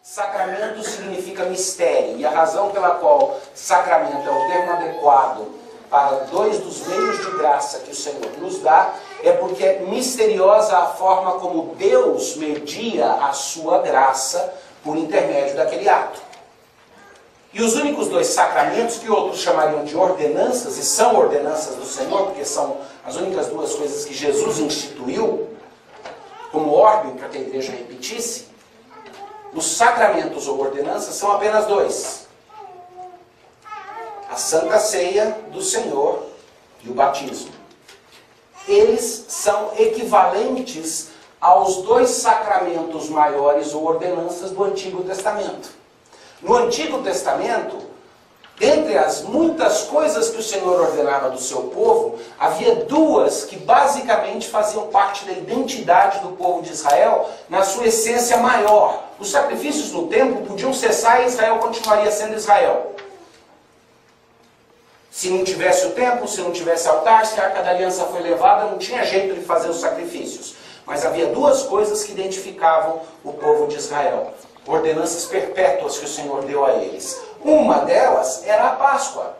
Sacramento significa mistério, e a razão pela qual sacramento é o termo adequado para dois dos meios de graça que o Senhor nos dá, é porque é misteriosa a forma como Deus media a sua graça por intermédio daquele ato. E os únicos dois sacramentos, que outros chamariam de ordenanças, e são ordenanças do Senhor, porque são as únicas duas coisas que Jesus instituiu como ordem para que a igreja repetisse, os sacramentos ou ordenanças são apenas dois: a Santa Ceia do Senhor e o batismo. Eles são equivalentes aos dois sacramentos maiores ou ordenanças do Antigo Testamento. No Antigo Testamento, dentre as muitas coisas que o Senhor ordenava do seu povo, havia duas que basicamente faziam parte da identidade do povo de Israel na sua essência maior. Os sacrifícios no templo podiam cessar e Israel continuaria sendo Israel. Se não tivesse o templo, se não tivesse altar, se a Arca da Aliança foi levada, não tinha jeito de fazer os sacrifícios. Mas havia duas coisas que identificavam o povo de Israel: ordenanças perpétuas que o Senhor deu a eles. Uma delas era a Páscoa,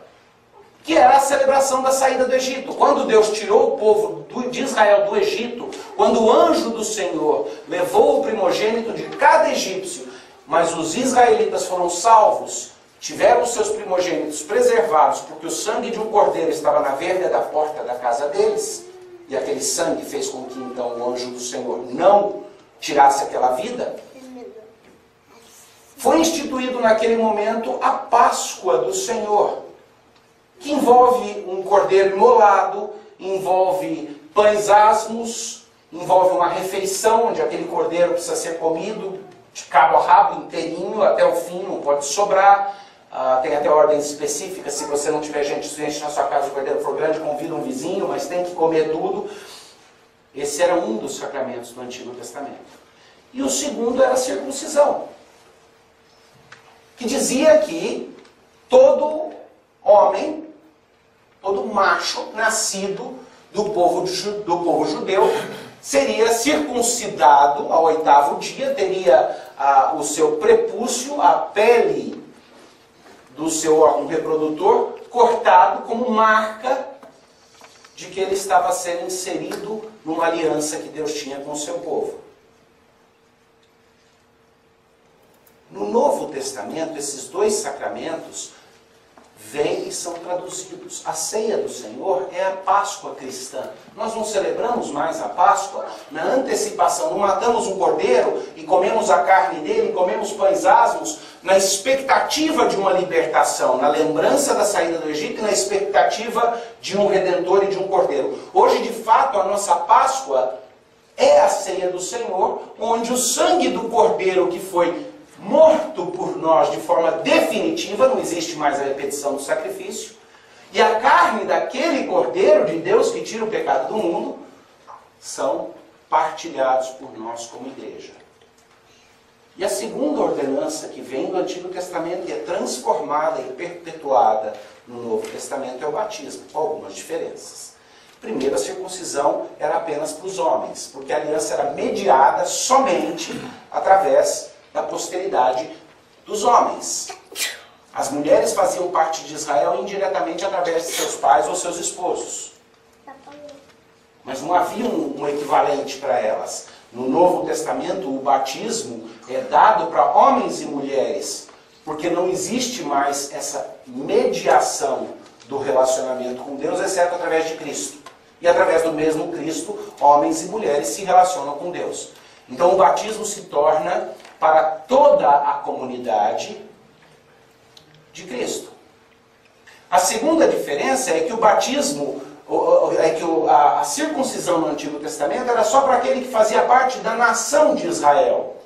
que era a celebração da saída do Egito. Quando Deus tirou o povo de Israel do Egito, quando o anjo do Senhor levou o primogênito de cada egípcio, mas os israelitas foram salvos, tiveram os seus primogênitos preservados, porque o sangue de um cordeiro estava na verga da porta da casa deles, e aquele sangue fez com que então o anjo do Senhor não tirasse aquela vida. Foi instituído naquele momento a Páscoa do Senhor, que envolve um cordeiro imolado, envolve pães asmos, envolve uma refeição onde aquele cordeiro precisa ser comido de cabo a rabo, inteirinho, até o fim, não pode sobrar. Tem até ordens específicas: se você não tiver gente suficiente na sua casa, o cordeiro for grande, convida um vizinho, mas tem que comer tudo. Esse era um dos sacramentos do Antigo Testamento. E o segundo era a circuncisão, que dizia que todo homem, todo macho nascido do povo judeu seria circuncidado ao 8º dia, teria o seu prepúcio, a pele do seu órgão reprodutor, cortado como marca de que ele estava sendo inserido numa aliança que Deus tinha com o seu povo. No Novo Testamento, esses dois sacramentos vêm e são traduzidos. A ceia do Senhor é a Páscoa cristã. Nós não celebramos mais a Páscoa na antecipação, não matamos um cordeiro e comemos a carne dele, comemos pães asmos, na expectativa de uma libertação, na lembrança da saída do Egito e na expectativa de um Redentor e de um Cordeiro. Hoje, de fato, a nossa Páscoa é a ceia do Senhor, onde o sangue do Cordeiro que foi morto por nós de forma definitiva, não existe mais a repetição do sacrifício, e a carne daquele Cordeiro de Deus que tira o pecado do mundo, são partilhados por nós como igreja. E a segunda ordenança que vem do Antigo Testamento e é transformada e perpetuada no Novo Testamento é o batismo, com algumas diferenças. Primeiro, a circuncisão era apenas para os homens, porque a aliança era mediada somente através da posteridade dos homens. As mulheres faziam parte de Israel indiretamente através de seus pais ou seus esposos. Mas não havia um equivalente para elas. No Novo Testamento, o batismo é dado para homens e mulheres, porque não existe mais essa mediação do relacionamento com Deus, exceto através de Cristo. E através do mesmo Cristo, homens e mulheres se relacionam com Deus. Então o batismo se torna para toda a comunidade de Cristo. A segunda diferença é que o batismo, a circuncisão no Antigo Testamento era só para aquele que fazia parte da nação de Israel.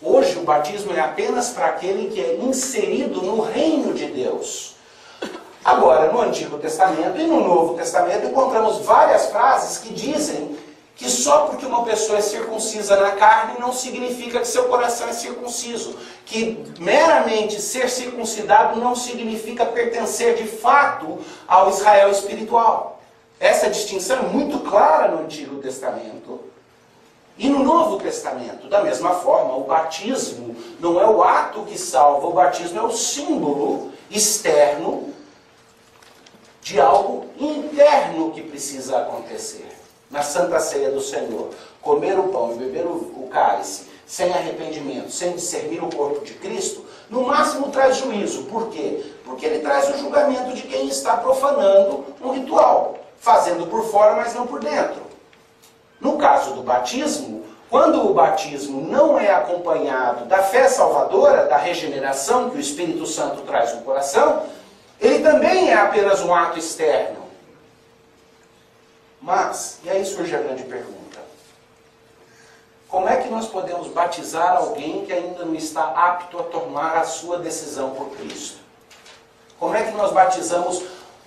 Hoje o batismo é apenas para aquele que é inserido no reino de Deus. Agora, no Antigo Testamento e no Novo Testamento encontramos várias frases que dizem que só porque uma pessoa é circuncisa na carne não significa que seu coração é circunciso. Que meramente ser circuncidado não significa pertencer de fato ao Israel espiritual. Essa distinção é muito clara no Antigo Testamento. E no Novo Testamento, da mesma forma, o batismo não é o ato que salva, o batismo é o símbolo externo de algo interno que precisa acontecer. Na Santa Ceia do Senhor, comer o pão e beber o cálice sem arrependimento, sem discernir o corpo de Cristo, no máximo traz juízo. Por quê? Porque ele traz o julgamento de quem está profanando um ritual, fazendo por fora, mas não por dentro. No caso do batismo, quando o batismo não é acompanhado da fé salvadora, da regeneração que o Espírito Santo traz no coração, ele também é apenas um ato externo. Mas, e aí surge a grande pergunta: como é que nós podemos batizar alguém que ainda não está apto a tomar a sua decisão por Cristo? Como é que nós batizamos?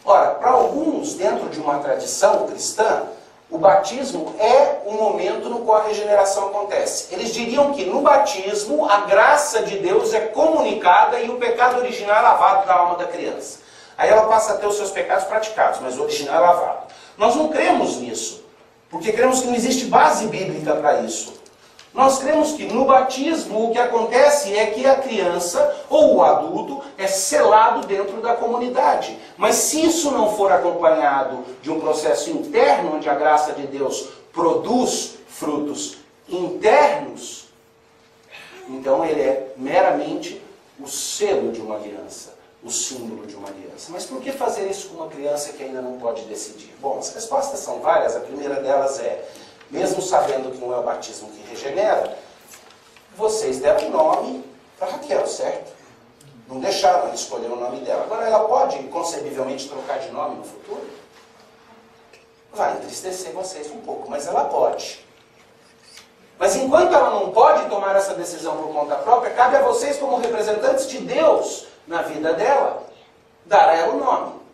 Ora, para alguns, dentro de uma tradição cristã, o batismo é o momento no qual a regeneração acontece. Eles diriam que no batismo a graça de Deus é comunicada e o pecado original é lavado da alma da criança. Aí ela passa a ter os seus pecados praticados, mas o original é lavado. Nós não cremos nisso, porque cremos que não existe base bíblica para isso. Nós cremos que no batismo o que acontece é que a criança ou o adulto é selado dentro da comunidade. Mas se isso não for acompanhado de um processo interno, onde a graça de Deus produz frutos internos, então ele é meramente o selo de uma aliança, o símbolo de uma aliança. Mas por que fazer isso com uma criança que ainda não pode decidir? Bom, as respostas são várias. A primeira delas é: mesmo sabendo que não é o batismo que regenera, vocês deram nome para Raquel, certo? Não deixaram ela escolher o nome dela. Agora ela pode, concebivelmente, trocar de nome no futuro? Vai entristecer vocês um pouco, mas ela pode. Mas enquanto ela não pode tomar essa decisão por conta própria, cabe a vocês, como representantes de Deus na vida dela, dar a ela o nome.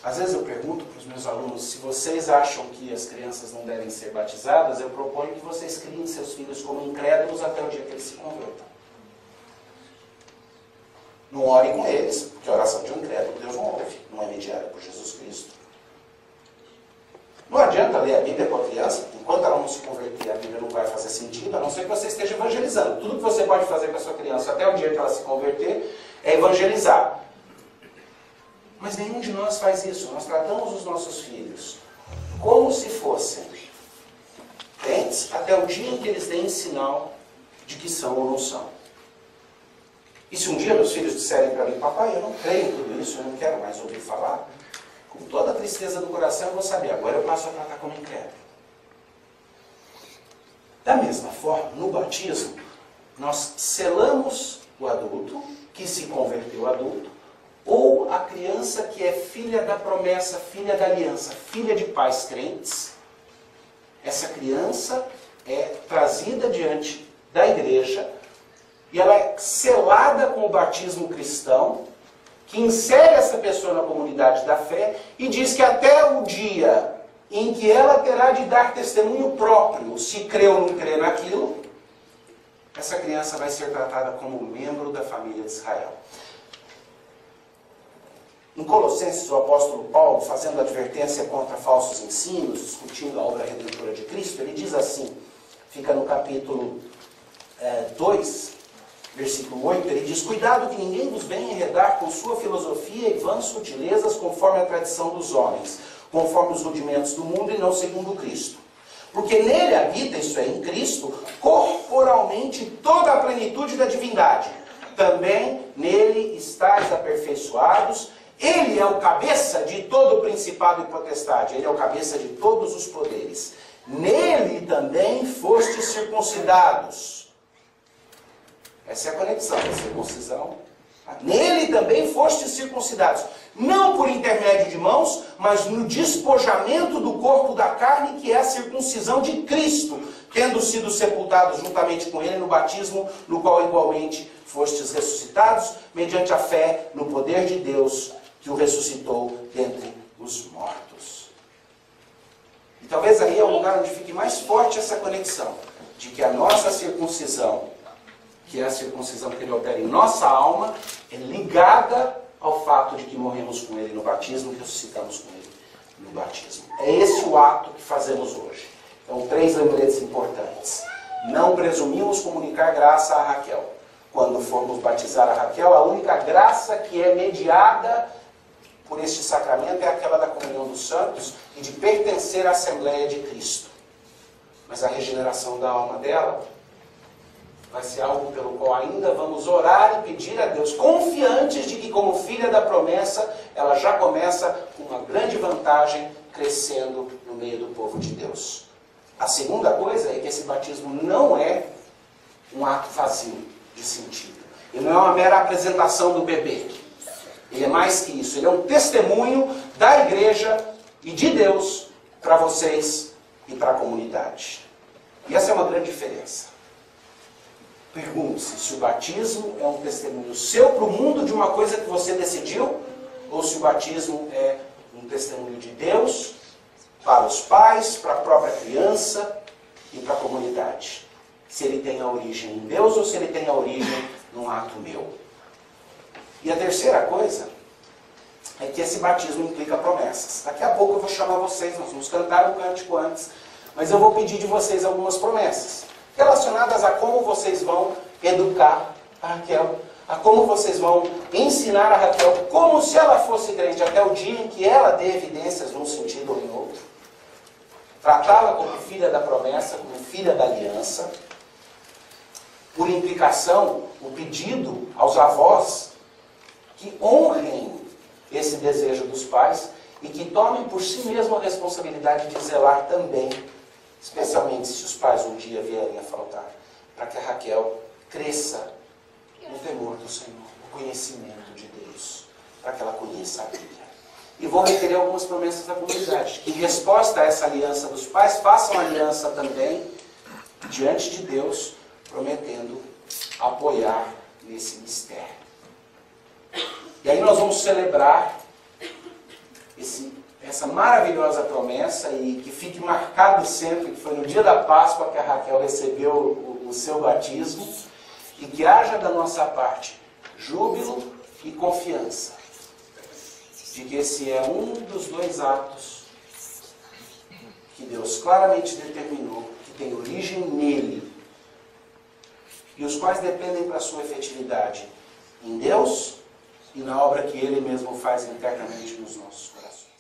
Às vezes eu pergunto para os meus alunos: se vocês acham que as crianças não devem ser batizadas, eu proponho que vocês criem seus filhos como incrédulos até o dia que eles se convertam. Não orem com eles, porque a oração de um incrédulo Deus não ouve, não é mediada por Jesus Cristo. Não adianta ler a Bíblia com a criança, enquanto ela não se converter, a Bíblia não vai fazer sentido, a não ser que você esteja evangelizando. Tudo que você pode fazer com a sua criança até o dia que ela se converter é evangelizar. Mas nenhum de nós faz isso. Nós tratamos os nossos filhos como se fossem crentes até o dia em que eles deem sinal de que são ou não são. E se um dia meus filhos disserem para mim: papai, eu não creio em tudo isso, eu não quero mais ouvir falar, com toda a tristeza do coração eu vou saber: agora eu passo a tratar como incrédulo. Da mesma forma, no batismo, nós selamos o adulto que se converteu adulto, ou a criança que é filha da promessa, filha da aliança, filha de pais crentes. Essa criança é trazida diante da igreja e ela é selada com o batismo cristão, que insere essa pessoa na comunidade da fé e diz que até o dia em que ela terá de dar testemunho próprio, se crê ou não crê naquilo, essa criança vai ser tratada como membro da família de Israel. Em Colossenses, o apóstolo Paulo, fazendo advertência contra falsos ensinos, discutindo a obra redentora de Cristo, ele diz assim, fica no capítulo 2, versículo 8, ele diz: cuidado que ninguém vos venha enredar com sua filosofia e vãs sutilezas conforme a tradição dos homens, conforme os rudimentos do mundo e não segundo Cristo. Porque nele habita, isso é, em Cristo, corporalmente toda a plenitude da divindade. Também nele estáis aperfeiçoados. Ele é o cabeça de todo o principado e potestade. Ele é o cabeça de todos os poderes. Nele também fostes circuncidados. Essa é a conexão da circuncisão. Nele também fostes circuncidados. Não por intermédio de mãos, mas no despojamento do corpo da carne, que é a circuncisão de Cristo, tendo sido sepultados juntamente com ele no batismo, no qual igualmente fostes ressuscitados, mediante a fé no poder de Deus, que o ressuscitou dentre os mortos. E talvez aí é o lugar onde fique mais forte essa conexão, de que a nossa circuncisão, que é a circuncisão que ele opera em nossa alma, é ligada ao fato de que morremos com ele no batismo, que ressuscitamos com ele no batismo. É esse o ato que fazemos hoje. Então, 3 lembretes importantes. Não presumimos comunicar graça a Raquel. Quando formos batizar a Raquel, a única graça que é mediada por este sacramento é aquela da comunhão dos santos e de pertencer à Assembleia de Cristo. Mas a regeneração da alma dela vai ser algo pelo qual ainda vamos orar e pedir a Deus, confiantes de que, como filha da promessa, ela já começa com uma grande vantagem, crescendo no meio do povo de Deus. A segunda coisa é que esse batismo não é um ato vazio de sentido. Ele não é uma mera apresentação do bebê. Ele é mais que isso. Ele é um testemunho da igreja e de Deus para vocês e para a comunidade. E essa é uma grande diferença. Pergunte-se se o batismo é um testemunho seu para o mundo de uma coisa que você decidiu, ou se o batismo é um testemunho de Deus para os pais, para a própria criança e para a comunidade. Se ele tem a origem em Deus ou se ele tem a origem num ato meu. E a terceira coisa é que esse batismo implica promessas. Daqui a pouco eu vou chamar vocês, nós vamos cantar um cântico antes, mas eu vou pedir de vocês algumas promessas relacionadas a como vocês vão educar a Raquel, a como vocês vão ensinar a Raquel como se ela fosse crente até o dia em que ela dê evidências num sentido ou em outro. Tratá-la como filha da promessa, como filha da aliança. Por implicação, o pedido aos avós que honrem esse desejo dos pais e que tomem por si mesmos a responsabilidade de zelar também, especialmente se os pais um dia vierem a faltar, para que a Raquel cresça no temor do Senhor, no conhecimento de Deus, para que ela conheça a Bíblia. E vou requerer algumas promessas da comunidade, que em resposta a essa aliança dos pais, façam aliança também diante de Deus, prometendo apoiar nesse mistério. E aí nós vamos celebrar essa maravilhosa promessa e que fique marcado sempre que foi no dia da Páscoa que a Raquel recebeu o seu batismo e que haja da nossa parte júbilo e confiança de que esse é um dos 2 atos que Deus claramente determinou, que tem origem nele e os quais dependem para a sua efetividade em Deus e na obra que Ele mesmo faz internamente nos nossos corações.